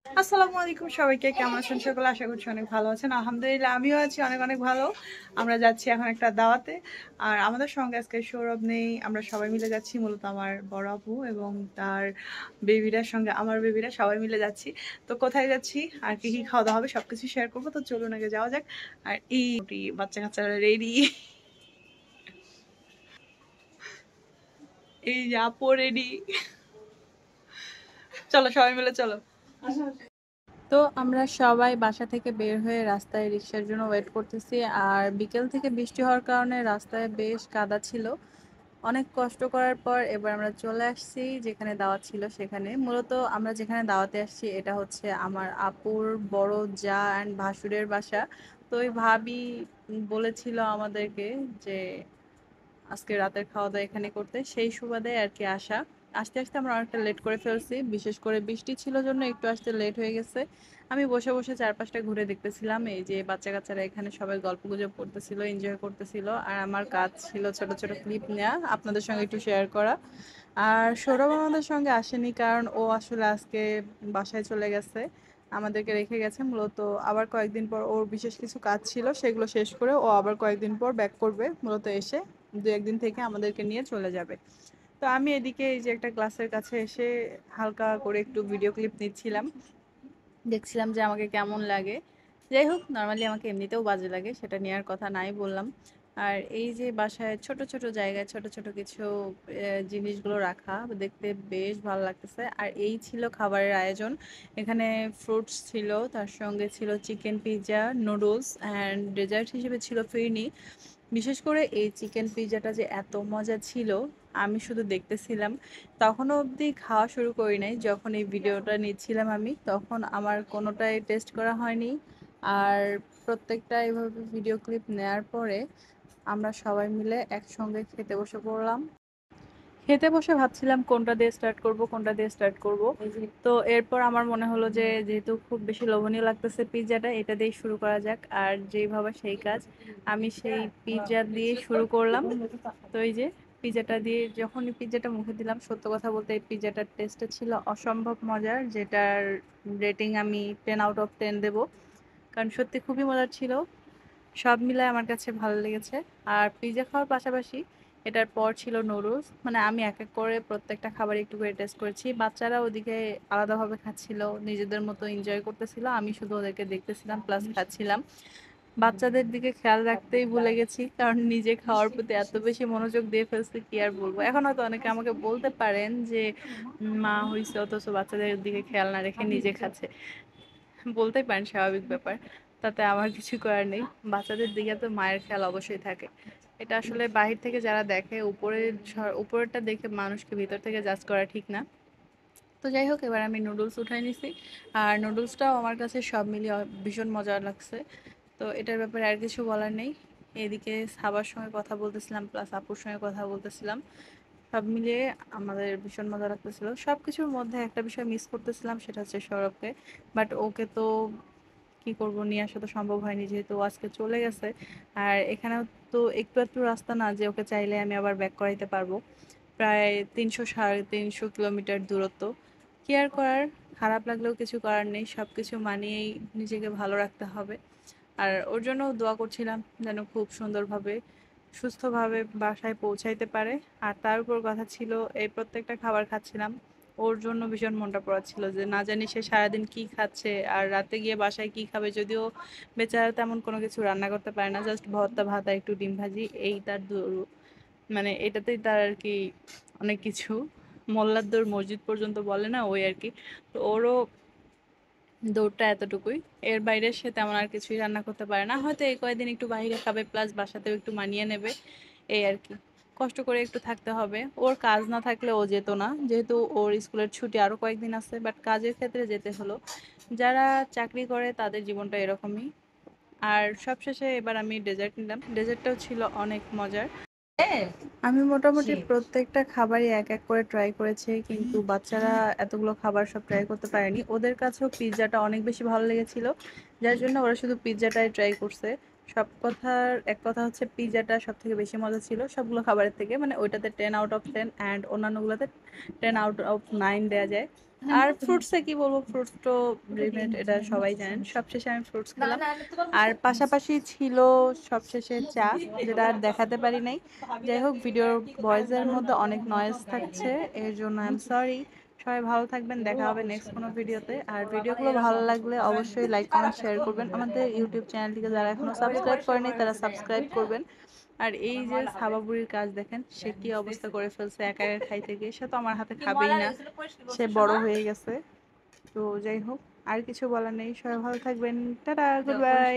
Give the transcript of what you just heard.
আসসালামু আলাইকুম সবাইকে, কেমন আছেন সকলে? আশা করছি অনেক ভালো আছেন। আলহামদুলিল্লাহ আমিও আছি অনেক অনেক ভালো। আমরা যাচ্ছি এখন একটা দাওয়াতে, আর আমাদের সঙ্গে আজকে সৌরভ নেই। আমরা সবাই মিলে যাচ্ছি, মূলত আমার বড় আপু এবং তার বেবিটার সঙ্গে আমার বেবিরা সবাই মিলে যাচ্ছি। তো কোথায় যাচ্ছি আর কি কি খাওয়া দাওয়া হবে সবকিছু শেয়ার করবো। তো চলুন আগে যাওয়া যাক। আর এই বাচ্চা কাচ্চারা রেডি, এই যে আপু রেডি। চলো সবাই মিলে চলো। তো আমরা সবাই বাসা থেকে বের হয়ে রাস্তায় রিক্সার জন্য ওয়েট করতেছি। আর বিকেল থেকে বৃষ্টি হওয়ার কারণে রাস্তায় বেশ কাদা ছিল। অনেক কষ্ট করার পর এবার আমরা চলে আসছি যেখানে দাওয়াত ছিল সেখানে। মূলত আমরা যেখানে দাওয়াতে আসছি এটা হচ্ছে আমার আপুর বড় যা অ্যান্ড ভাসুরের বাসা। তো ওই ভাবি বলেছিল আমাদেরকে যে আজকে রাতের খাওয়া দাওয়া এখানে করতে, সেই সুবাদে আর কি আসা। আসতে আসতে আমরা অনেকটা লেট করে ফেলছি, বিশেষ করে বৃষ্টি ছিল জন্য একটু আসতে লেট হয়ে গেছে। আমি বসে বসে চারপাশটা ঘুরে দেখতেছিলাম, এই যে বাচ্চা কাচ্চারা এখানে সবাই গল্প গুজব করতেছিল, এনজয় করতেছিল। আর আমার কাজ ছিল ছোট ছোট ক্লিপ নেওয়া, আপনাদের সঙ্গে একটু শেয়ার করা। আর সৌরভ আমাদের সঙ্গে আসেনি কারণ ও আসলে আজকে বাসায় চলে গেছে, আমাদেরকে রেখে গেছে। মূলত আবার কয়েকদিন পর ওর বিশেষ কিছু কাজ ছিল, সেগুলো শেষ করে ও আবার কয়েকদিন পর ব্যাক করবে, মূলত এসে দু একদিন থেকে আমাদেরকে নিয়ে চলে যাবে। তো আমি এদিকে এই যে একটা ক্লাসের কাছে এসে হালকা করে একটু ভিডিও ক্লিপ নিচ্ছিলাম, দেখছিলাম যে আমাকে কেমন লাগে। যাই হোক, নর্মালি আমাকে এমনিতেও বাজে লাগে, সেটা নেওয়ার কথা নাই বললাম। আর এই যে বাসায় ছোট ছোট জায়গায় ছোট ছোট কিছু জিনিসগুলো রাখা দেখতে বেশ ভালো লাগতেছে। আর এই ছিল খাবারের আয়োজন। এখানে ফ্রুটস ছিল, তার সঙ্গে ছিল chicken pizza, noodles and dessert হিসেবে ছিল ফিরনি। বিশেষ করে এই চিকেন পিৎজাটা যে এত মজা ছিল, আমি শুধু দেখতেছিলাম, তখনও অবধি খাওয়া শুরু করি নাই। যখন এই ভিডিওটা নিচ্ছিলাম আমি, তখন আমার কোনোটাই টেস্ট করা হয়নি। আর প্রত্যেকটা এভাবে ভিডিও ক্লিপ নেয়ার পরে আমরা সবাই মিলে একসঙ্গে খেতে বসে পড়লাম। খেতে বসে ভাবছিলাম কোনটা দিয়ে স্টার্ট করব কোনটা দিয়ে স্টার্ট করব। তো এরপর আমার মনে হলো যে যেহেতু খুব বেশি লোভনীয় লাগতেছে পিৎজাটা, এটা দিয়ে শুরু করা যাক। আর যেই ভাবা সেই কাজ, আমি সেই পিৎজা দিয়ে শুরু করলাম। তো এই যে পিৎজাটা দিয়ে যখনই পিৎজাটা মুখে দিলাম, সত্য কথা বলতে এই পিৎজাটার টেস্টটা ছিল অসম্ভব মজার, যেটার রেটিং আমি 10 আউট অফ 10 দেবো। কারণ সত্যি খুবই মজার ছিল, সব মিলায় আমার কাছে ভালো লেগেছে। আর পিৎজা খাওয়ার পাশাপাশি এটার পর ছিল নুডলস। মানে আমি এক এক করে প্রত্যেকটা খাবার একটু করে টেস্ট করেছি। বাচ্চারা ওদিকে আলাদাভাবে খাচ্ছিল, নিজেদের মতো এনজয় করতেছিল, আমি শুধু ওদেরকে দেখতেছিলাম প্লাস খাচ্ছিলাম। বাচ্চাদের দিকে খেয়াল রাখতেই ভুলে গেছি, কারণ নিজে খাওয়ার প্রতি এত বেশি মনোযোগ দিয়ে ফেলছি, কি আর বলবো। এখন হয়তো অনেকে আমাকে বলতে পারেন যে মা হইছে অথচ বাচ্চাদের দিকে খেয়াল না রেখে নিজে খাচ্ছে। বলতেই পারেন, স্বাভাবিক ব্যাপার, তাতে আমার কিছু করার নেই। বাচ্চাদের দিকে তো মায়ের খেয়াল অবশ্যই থাকে। এটা আসলে বাহির থেকে যারা দেখে, উপরেরটা দেখে মানুষকে ভিতর থেকে জাজ করা ঠিক না। তো যাই হোক, এবার আমি নুডলস উঠাই নিছি। আর নুডলসটাও আমার কাছে সব মিলিয়ে ভীষণ মজা লাগছে। তো এটার ব্যাপারে আর কিছু বলার নেই। এদিকে সাবার সঙ্গে কথা বলতেছিলাম প্লাস আপুর সঙ্গে কথা বলতেছিলাম, সব মিলিয়ে আমাদের ভীষণ মজা লাগতেছিল। সব কিছুর মধ্যে একটা বিষয় মিস করতেছিলাম, সেটা হচ্ছে সৌরভকে। বাট ওকে তো কি করব, নিয়ে আসা তো সম্ভব হয়নি যেহেতু ও আজকে চলে গেছে। আর এখানেও তো একটু একটু রাস্তা না যে ওকে চাইলে আমি আবার ব্যাক করাইতে পারবো। প্রায় 300 সাড়ে 300 কিলোমিটার দূরত্ব। কি আর করার, খারাপ লাগলেও কিছু করার নেই, সব কিছু মানিয়েই নিজেকে ভালো রাখতে হবে। আর ওর জন্য দোয়া করছিলাম যেন খুব সুন্দরভাবে সুস্থভাবে বাসায় পৌঁছাইতে পারে। আর তার উপর কথা ছিল, এই প্রত্যেকটা খাবার খাচ্ছিলাম, ওর জন্য ভীষণ মনটা পড়া ছিল যে না জানি সে সারাদিন কি খাচ্ছে আর রাতে গিয়ে বাসায় কি খাবে। যদিও বেচারা তেমন কোনো কিছু রান্না করতে পারে না, জাস্ট ভর্তা ভাত আর একটু ডিম ভাজি, এই তার মানে এটাতেই তার আর কি অনেক কিছু। মোল্লার দৌড় মসজিদ পর্যন্ত বলে না, ওই আর কি। তো ওরও দৌড়টা এতটুকুই, এর বাইরে সে তেমন আর কিছুই রান্না করতে পারে না। হয়তো এই কয়েকদিন একটু বাইরে খাবে প্লাস বাসাতেও একটু মানিয়ে নেবে, এই আর কি। কষ্ট করে একটু থাকতে হবে। ওর কাজ না থাকলে ও যেত না, যেহেতু ওর স্কুলের ছুটি আরও কয়েকদিন আছে, বাট কাজের ক্ষেত্রে যেতে হলো। যারা চাকরি করে তাদের জীবনটা এরকমই। আর সবশেষে এবার আমি ডেজার্ট নিলাম, ডেজার্টটাও ছিল অনেক মজার। আমি মোটামুটি প্রত্যেকটা খাবারই এক এক করে ট্রাই করেছি, কিন্তু বাচ্চারা এতগুলো খাবার সব ট্রাই করতে পারেনি। ওদের কাছেও পিৎজাটা অনেক বেশি ভালো লেগেছিল, যার জন্য ওরা শুধু পিৎজাটাই ট্রাই করছে। সব কথার এক কথা হচ্ছে পিৎজাটা সব থেকে বেশি মজা ছিল সবগুলো খাবারের থেকে, মানে ওইটাতে 10 আউট অফ 10 অ্যান্ড অন্যান্যগুলোতে 10 আউট অফ 9 দেওয়া যায়। আর ফ্রুটসে কি বলবো, ফ্রুটস তো লিমিট, এটা সবাই জানেন। সবশেষে আমি ফ্রুটস খেলাম, আর পাশাপাশি ছিল সবশেষে চা, যেটা আর দেখাতে পারি নাই। যাই হোক, ভিডিওর ভয়েসের মধ্যে অনেক নয়েজ থাকছে, এর জন্য আই এম সরি। সবাই ভালো থাকবেন, দেখা হবে নেক্সট কোনো ভিডিওতে। আর ভিডিওগুলো ভালো লাগলে অবশ্যই লাইক কমেন্ট শেয়ার করবেন। আমাদের ইউটিউব চ্যানেলটিকে যারা এখনো সাবস্ক্রাইব করেনি তারা সাবস্ক্রাইব করবেন। আর এই যে সাবাবুড়ির কাজ দেখেন, সে কি অবস্থা করে ফেলছে একা একা খাইতে গিয়ে। সে তো আমার হাতে খাবেই না, সে বড় হয়ে গেছে। তো যাই হোক, আর কিছু বলার নেই, সবাই ভালো থাকবেন, টাটা, গুড বাই।